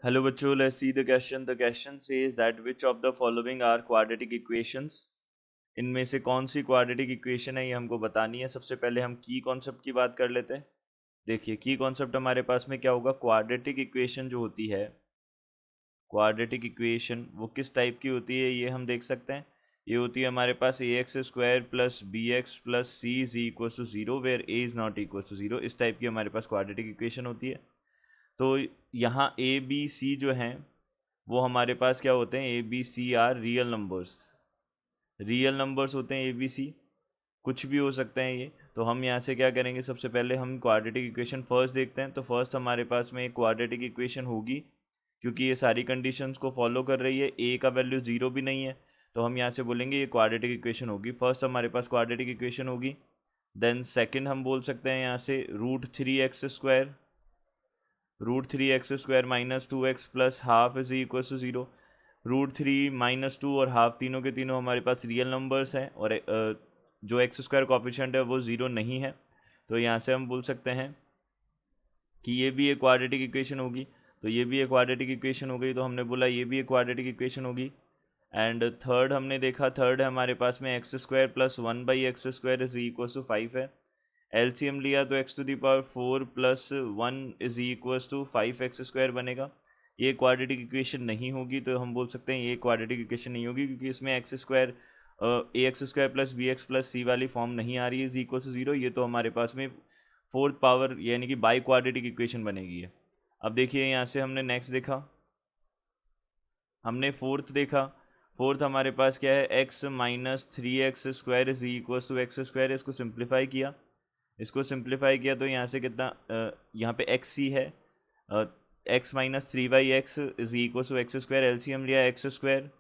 Hello बच्चों, let's see the question. The question says that which of the following are quadratic equations? इनमें से कौन सी quadratic equation है ये हमको बतानी है। सबसे पहले हम की कॉन्सेप्ट की बात कर लेते हैं। देखिए की कॉन्सेप्ट हमारे पास में क्या होगा, क्वाड्रेटिक इक्वेशन जो होती है, क्वाड्रेटिक इक्वेशन वो किस टाइप की होती है ये हम देख सकते हैं। ये होती है हमारे पास a x square plus b x plus c is equal to zero where a is not equal to zero. इस टाइप की हमारे पास क्वाड्रेटिक इक्वेशन होती है। तो यहाँ ए बी सी जो हैं वो हमारे पास क्या होते हैं, A B C are real numbers. Real numbers होते हैं ए बी सी, कुछ भी हो सकते हैं ये। तो हम यहाँ से क्या करेंगे, सबसे पहले हम क्वाड्रेटिक इक्वेशन फर्स्ट देखते हैं। तो फर्स्ट हमारे पास में एक क्वाड्रेटिक इक्वेशन होगी, क्योंकि ये सारी कंडीशंस को फॉलो कर रही है। ए का वैल्यू ज़ीरो भी नहीं है, तो हम यहाँ से बोलेंगे ये क्वाड्रेटिक इक्वेशन होगी। फर्स्ट हमारे पास क्वाड्रेटिक इक्वेशन होगी। देन सेकेंड हम बोल सकते हैं यहाँ से root three X square minus two X plus half is equal to zero. Root three minus two और हाफ तीनों के तीनों हमारे पास रियल नंबर्स हैं, और जो एक्स स्क्वायर कॉफिशिएंट है वो ज़ीरो नहीं है। तो यहाँ से हम बोल सकते हैं कि ये भी एक क्वाड्रेटिक इक्वेशन होगी। तो ये भी एक क्वाड्रेटिक इक्वेशन हो गई, तो हमने बोला ये भी एक क्वाड्रेटिक इक्वेशन होगी। एंड थर्ड हमने देखा, थर्ड है हमारे पास में X square plus one by x square is equal to five है। एलसीएम लिया तो X to the power four plus one is equal to five X square बनेगा। ये क्वाड्रेटिक इक्वेशन नहीं होगी, तो हम बोल सकते हैं ये क्वाड्रेटिक इक्वेशन नहीं होगी, क्योंकि इसमें x square a x square plus b x plus c वाली फॉर्म नहीं आ रही है इज इक्वल टू ज़ीरो। ये तो हमारे पास में फोर्थ पावर यानी कि बाई क्वाड्रेटिक इक्वेशन बनेगी है। अब देखिए यहाँ से हमने नेक्स्ट देखा, हमने फोर्थ देखा। फोर्थ हमारे पास क्या है, X minus three X square is equal to x square. इसको सिंप्लीफाई किया, तो यहाँ से कितना, यहाँ पे एक्स ही है। X minus three by x is equal to x square. LCM लिया एक्स स्क्वायर,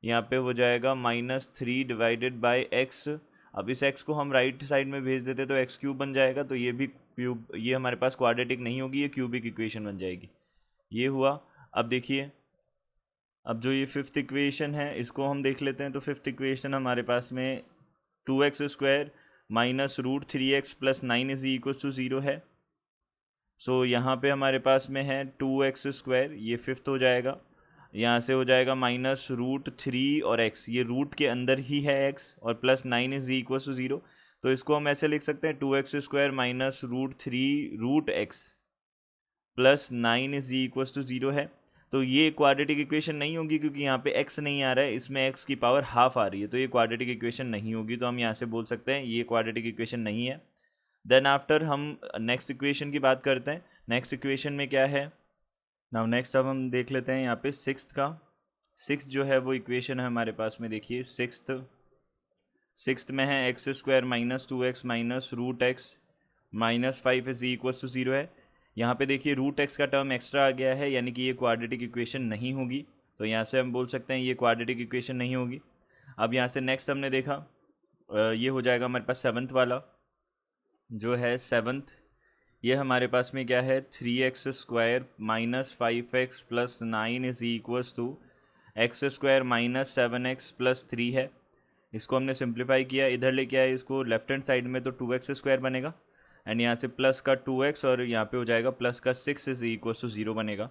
यहाँ पे हो जाएगा minus three divided by X. अब इस एक्स को हम राइट साइड में भेज देते तो एक्स क्यूब बन जाएगा। तो ये भी क्यूब, ये हमारे पास क्वाड्रेटिक नहीं होगी, ये क्यूबिक इक्वेशन बन जाएगी। ये हुआ। अब देखिए, अब जो ये फिफ्थ इक्वेशन है इसको हम देख लेते हैं। तो फिफ्थ इक्वेशन हमारे पास में two x square minus root three X plus nine is equal to zero है। सो यहाँ पे हमारे पास में है टू एक्स स्क्वायर, ये फिफ्थ हो जाएगा। यहाँ से हो जाएगा माइनस रूट थ्री और एक्स, ये रूट के अंदर ही है एक्स, और plus nine is equal to zero. तो इसको हम ऐसे लिख सकते हैं, two x square minus root three root x plus nine is equal to zero है। तो ये क्वाड्रेटिक इक्वेशन नहीं होगी, क्योंकि यहाँ पे x नहीं आ रहा है, इसमें x की पावर हाफ आ रही है, तो ये क्वाड्रेटिक इक्वेशन नहीं होगी। तो हम यहाँ से बोल सकते हैं ये क्वाड्रेटिक इक्वेशन नहीं है। देन आफ्टर हम नेक्स्ट इक्वेशन की बात करते हैं। नेक्स्ट इक्वेशन में क्या है, नाउ नेक्स्ट अब हम देख लेते हैं यहाँ पे सिक्स्थ का। सिक्स जो है वो इक्वेशन है हमारे पास में, देखिए सिक्स्थ में है X square minus two X minus root X minus five is equal to zero है। यहाँ पे देखिए रूट एक्स का टर्म एक्स्ट्रा आ गया है, यानी कि ये क्वाड्रेटिक इक्वेशन नहीं होगी। तो यहाँ से हम बोल सकते हैं ये क्वाड्रेटिक इक्वेशन नहीं होगी। अब यहाँ से नेक्स्ट हमने देखा, ये हो जाएगा हमारे पास सेवन्थ वाला, जो है सेवन्थ। ये हमारे पास में क्या है, three X square minus five X plus nine is equals to x square minus seven X plus three है। इसको हमने सिंप्लीफाई किया, इधर लेके आए इसको लेफ्ट हैंड साइड में, तो टू एक्स स्क्वायर बनेगा। एंड यहाँ से प्लस का टू एक्स और यहाँ पे हो जाएगा प्लस का six is equals to zero बनेगा।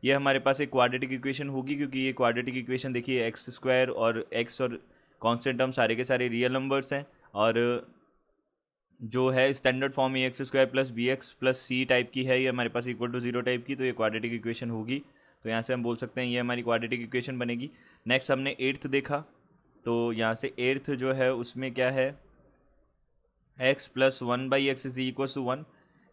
ये हमारे पास एक क्वाड्रेटिक इक्वेशन होगी, क्योंकि ये क्वाड्रेटिक इक्वेशन देखिए एक्स स्क्वायर और एक्स और कांस्टेंट टर्म सारे के सारे रियल नंबर्स हैं, और जो है standard form a x square plus b x plus c type की है, ये हमारे पास इक्वल टू जीरो टाइप की, तो ये क्वाड्रेटिक इक्वेशन होगी। तो यहाँ से हम बोल सकते हैं ये हमारी क्वाड्रेटिक इक्वेशन बनेगी। नेक्स्ट हमने एट्थ देखा, तो यहाँ से एट्थ जो है उसमें क्या है, x plus one by x is equal to one.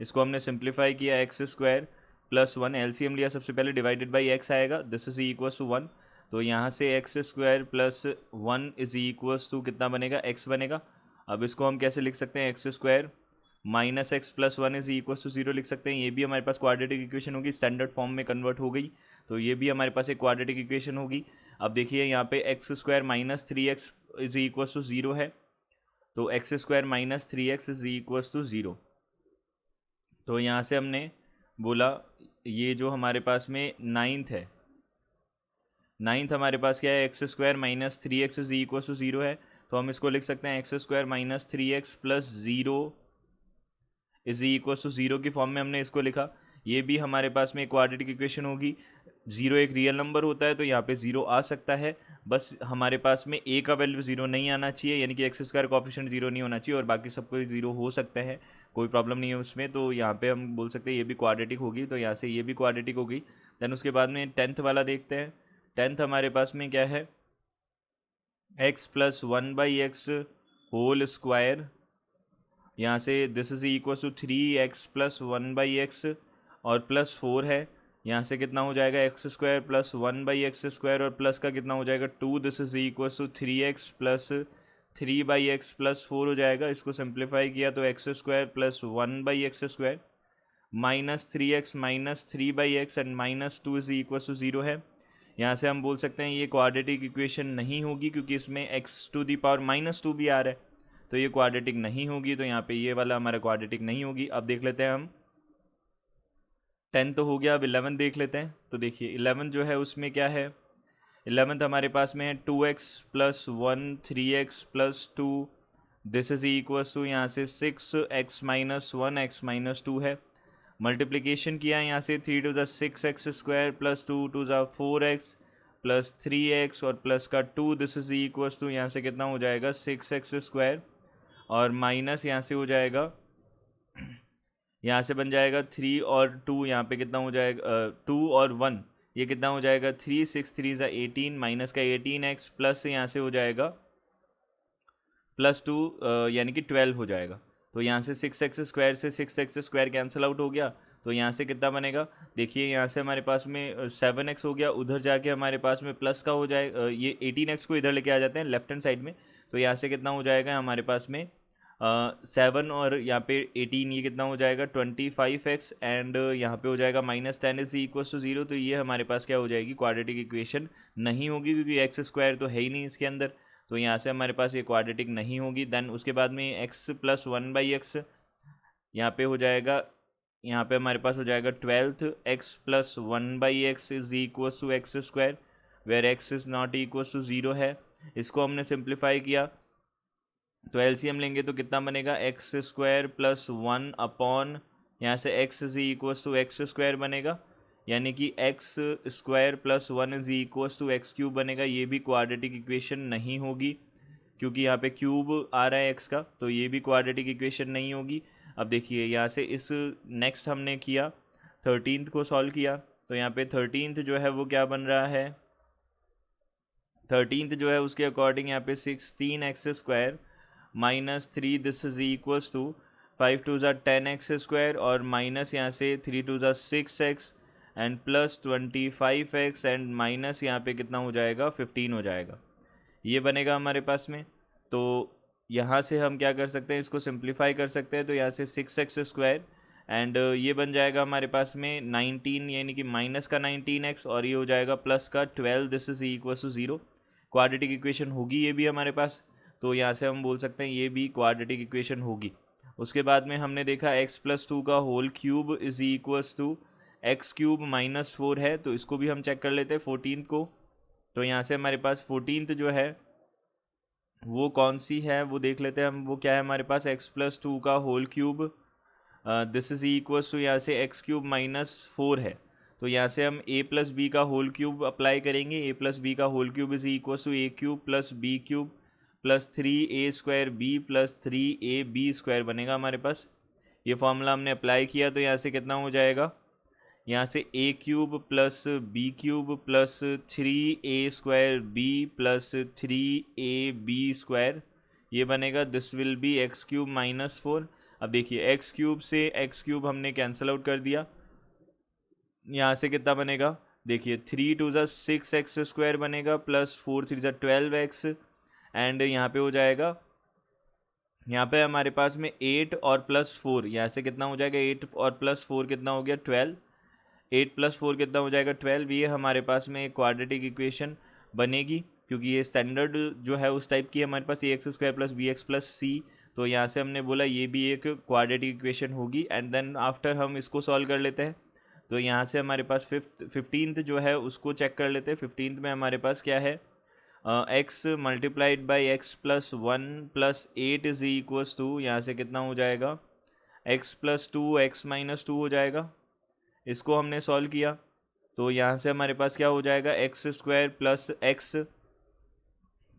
इसको हमने सिंप्लीफाई किया, X square plus one, LCM लिया सबसे पहले, डिवाइडेड बाई एक्स आएगा, this is equal to one. तो यहाँ से x square plus one is equals to कितना बनेगा, एक्स बनेगा। अब इसको हम कैसे लिख सकते हैं, X square minus X plus one is equal to zero लिख सकते हैं। ये भी हमारे पास क्वाड्रेटिक इक्वेशन होगी, स्टैंडर्ड फॉर्म में कन्वर्ट हो गई, तो ये भी हमारे पास एक क्वाड्रेटिक इक्वेशन होगी। अब देखिए यहाँ पे X square minus three X is equal to zero है, तो x square minus three X is equal to zero. तो यहाँ से हमने बोला ये जो हमारे पास में नाइन्थ है, नाइन्थ हमारे पास क्या है, X square minus three X is equal to zero है। तो हम इसको लिख सकते हैं X square minus three X plus zero is equal to zero की फॉर्म में हमने इसको लिखा। ये भी हमारे पास में क्वाड्रेटिक इक्वेशन होगी। ज़ीरो एक रियल नंबर होता है तो यहाँ पे ज़ीरो आ सकता है, बस हमारे पास में ए का वैल्यू ज़ीरो नहीं आना चाहिए, यानी कि एक्स स्क्वायर कोएफिशिएंट ज़ीरो नहीं होना चाहिए, और बाकी सब कोई ज़ीरो हो सकता है, कोई प्रॉब्लम नहीं है उसमें। तो यहाँ पे हम बोल सकते हैं ये भी क्वाड्रेटिक होगी, तो यहाँ से ये भी क्वाड्रेटिक होगी। देन उसके बाद में 10th वाला देखते हैं। 10th हमारे पास में क्या है, x plus one by x whole square, यहाँ से this is equal to 3x plus one by x और प्लस 4 है, यहाँ से कितना हो जाएगा x square plus one by x square और प्लस का कितना हो जाएगा 2, this is equal to 3x plus 3 by x plus 4 हो जाएगा। इसको सिंप्लीफाई किया तो x square plus one by x square minus 3x minus 3 by x and minus 2 is equal to 0 है। यहाँ से हम बोल सकते हैं ये क्वाड्रेटिक इक्वेशन नहीं होगी, क्योंकि इसमें x to the power minus 2 भी आ रहा है, तो ये क्वाड्रेटिक नहीं होगी, तो यहाँ पे ये वाला हमारा क्वाड्रेटिक नहीं होगी। अब देख लेते हैं हम, 10 तो हो गया, अब 11 देख लेते हैं। तो देखिए 11 जो है उसमें क्या है, 11th हमारे पास में है 2x plus one 3x plus 2, this is equal to यहाँ से 6x minus one x minus 2 है। मल्टीप्लिकेशन किया यहाँ से 3 टू ज़ा 6x स्क्वायर प्लस 2 टू ज़ा 4x प्लस 3x और प्लस का 2, दिस इज इक्वल टू यहाँ से कितना हो जाएगा 6x स्क्वायर और माइनस यहाँ से हो जाएगा, यहाँ से बन जाएगा 3 और 2, यहाँ पे कितना हो जाएगा 2 और 1, ये कितना हो जाएगा 3, 6 3 ज़ा 18 माइनस का 18x प्लस यहाँ से हो जाएगा प्लस 2 यानी कि 12 हो जाएगा। तो यहाँ से 6x स्क्वायर से 6x स्क्वायर कैंसिल आउट हो गया, तो यहाँ से कितना बनेगा, देखिए यहाँ से हमारे पास में 7x हो गया, उधर जाके हमारे पास में प्लस का हो जाएगा, ये 18x को इधर लेके आ जाते हैं लेफ्ट हैंड साइड में, तो यहाँ से कितना हो जाएगा हमारे पास में 7 और यहाँ पे 18, ये कितना हो जाएगा 25x एंड यहाँ पे हो जाएगा माइनस 10 इज इक्वल टू 0। तो ये हमारे पास क्या हो जाएगी, क्वाड्रेटिक इक्वेशन नहीं होगी, क्योंकि एक्स स्क्वायर तो है ही नहीं इसके अंदर, तो यहाँ से हमारे पास ये क्वाड्रेटिक नहीं होगी। देन उसके बाद में x plus one by x यहाँ पे हो जाएगा, यहाँ पे हमारे पास हो जाएगा 12th x plus one by x is equal to x square, where x is not equal to 0 है। इसको हमने सिंप्लीफाई किया तो एलसीएम लेंगे तो कितना बनेगा, x square plus one upon यहाँ से x is equal to x square बनेगा, यानी कि x square plus one is equal to x cube बनेगा। ये भी क्वाड्रेटिक इक्वेशन नहीं होगी, क्योंकि यहाँ पे क्यूब आ रहा है एक्स का, तो ये भी क्वाड्रेटिक इक्वेशन नहीं होगी। अब देखिए यहाँ से इस नेक्स्ट हमने किया 13th को सॉल्व किया, तो यहाँ पे 13th जो है वो क्या बन रहा है, 13th जो है उसके अकॉर्डिंग यहाँ पे 16x square minus 3, this is equals to 5 to ज़ा 10x स्क्वायर और माइनस यहाँ से 3 टू ज़ा 6x and plus 25x and minus यहाँ पे कितना हो जाएगा 15 हो जाएगा, ये बनेगा हमारे पास में। तो यहाँ से हम क्या कर सकते हैं, इसको सिंप्लीफाई कर सकते हैं, तो यहाँ से 6x स्क्वायर एंड ये बन जाएगा हमारे पास में 19, यानी कि माइनस का 19x और ये हो जाएगा प्लस का 12, this is equal to 0। Quadratic equation होगी ये भी हमारे पास, तो यहाँ से हम बोल सकते हैं ये भी क्वाड्रेटिक इक्वेशन होगी। उसके बाद में हमने देखा x प्लस 2 का whole cube is equals to x cube minus 4 है, तो इसको भी हम चेक कर लेते हैं 14th को। तो यहाँ से हमारे पास 14th जो है वो कौन सी है वो देख लेते हैं हम, वो क्या है हमारे पास x प्लस 2 का whole cube, this is equals to यहाँ से एक्स क्यूब माइनस 4 है, तो यहाँ से हम a प्लस बी का होल क्यूब अप्लाई करेंगे, a प्लस बी का whole cube is equals to a cube plus b cube plus 3a square b plus 3ab square बनेगा हमारे पास। ये फॉर्मूला हमने अप्लाई किया तो यहाँ से कितना हो जाएगा, यहाँ से a cube plus b cube plus 3a square b plus 3ab square, ये बनेगा, this will be x cube minus 4। अब देखिए एक्स क्यूब से एक्स क्यूब हमने कैंसिल आउट कर दिया, यहाँ से कितना बनेगा, देखिए 3 टू ज़ा 6x स्क्वायर बनेगा प्लस 4 3 ज़ा 12x एंड यहाँ पे हो जाएगा, यहाँ पे हमारे पास में 8 और प्लस 4, यहाँ से कितना हो जाएगा 8 और प्लस 4 कितना हो गया 12, 8 प्लस 4 कितना हो जाएगा 12। ये हमारे पास में एक क्वाड्रेटिक इक्वेशन बनेगी, क्योंकि ये स्टैंडर्ड जो है उस टाइप की है हमारे पास x square plus b x plus c, तो यहाँ से हमने बोला ये भी एक क्वाड्रेटिक इक्वेशन होगी। एंड देन आफ्टर हम इसको सॉल्व कर लेते हैं, तो यहाँ से हमारे पास 15th जो है उसको चेक कर लेते हैं। 15th में हमारे पास क्या है, x multiplied by x plus one plus 8 is equals to, यहाँ से कितना हो जाएगा एक्स प्लस 2 एक्स माइनस 2 हो जाएगा। इसको हमने सॉल्व किया तो यहाँ से हमारे पास क्या हो जाएगा, x square plus x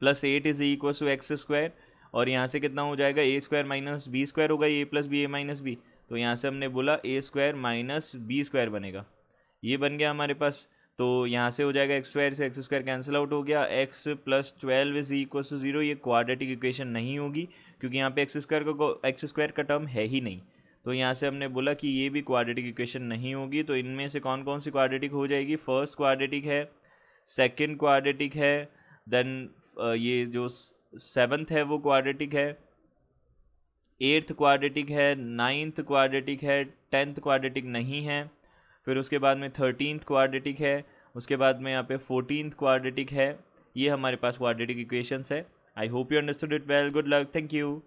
plus 8 is equal to x square, और यहाँ से कितना हो जाएगा, a square minus b square होगा, a plus b a minus b. तो यहाँ से हमने बोला a square minus b square बनेगा, ये बन गया हमारे पास। तो यहाँ से हो जाएगा एक्स स्क्वायर से एक्स स्क्वायर कैंसिल आउट हो गया, x plus 12 is equal to 0। ये क्वाड्रेटिक इक्वेशन नहीं होगी क्योंकि यहाँ पे एक्स स्क्वायर का टर्म है ही नहीं। तो यहाँ से हमने बोला कि ये भी क्वाड्रेटिक इक्वेशन नहीं होगी। तो इनमें से कौन कौन सी क्वाड्रेटिक हो जाएगी, फर्स्ट क्वाड्रेटिक है, सेकंड क्वाड्रेटिक है, देन ये जो सेवन्थ है वो क्वाड्रेटिक है, एट्थ क्वाड्रेटिक है, नाइन्थ क्वाड्रेटिक है, 10th क्वाड्रेटिक नहीं है, फिर उसके बाद में 13th क्वाड्रेटिक है, उसके बाद में यहाँ पे 14th क्वाड्रेटिक है। ये हमारे पास क्वाड्रेटिक इक्वेशंस है। I hope you understood it well. Good luck, thank you.